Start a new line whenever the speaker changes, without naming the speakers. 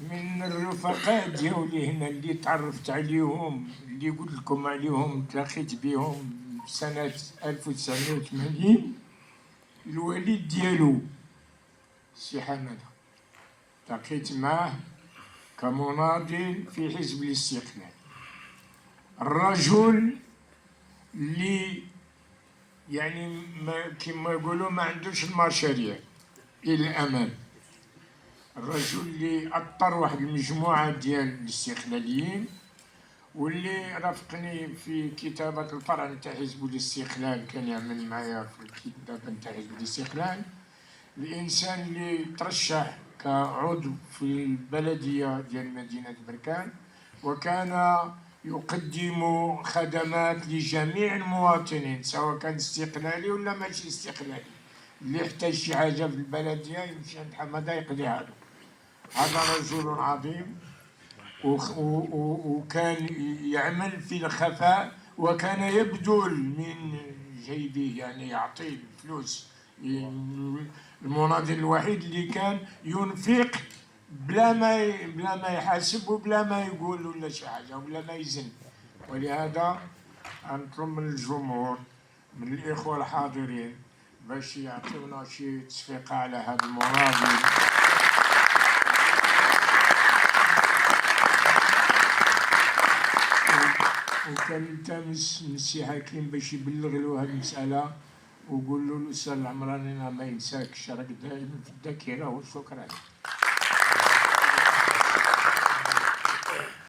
من الرفقاء ديالي هنا اللي تعرفت عليهم، اللي قلت لكم عليهم، تلاقيت بهم سنة 1980، الوالد ديالو سي حمادة، التقيت معه كمناضل في حزب الاستقلال. الرجل اللي يعني كما يقولوا ما عندوش المشاريع الى الامام، الرجل اللي اطر واحد المجموعه ديال الاستقلاليين، واللي رافقني في كتابه الفرع نتاع حزب الاستقلال، كان يعمل معايا في الكتابه نتاع حزب الاستقلال. الانسان اللي ترشح كعضو في البلديه ديال مدينه بركان، وكان يقدم خدمات لجميع المواطنين سواء كان استقلالي ولا ماشي استقلالي، اللي يحتاج شي حاجه في البلديه يمشي عند حماده يقضيها له. هذا رجل عظيم، وكان يعمل في الخفاء، وكان يبذل من جيبه، يعني يعطي الفلوس. المناضل الوحيد اللي كان ينفق بلا ما يحاسب وبلا ما يقول ولا شي حاجه ولا ما يزن. ولهذا نطلب من الجمهور، من الاخوه الحاضرين، باش يعطيونا شي تصفيقه على هذا المناضل. وكان التمس من السي حكيم باش يبلغ له هذه المساله، وقول له الاستاذ العمراني ما ينساكش، راك دائما في الذاكره، وشكرا.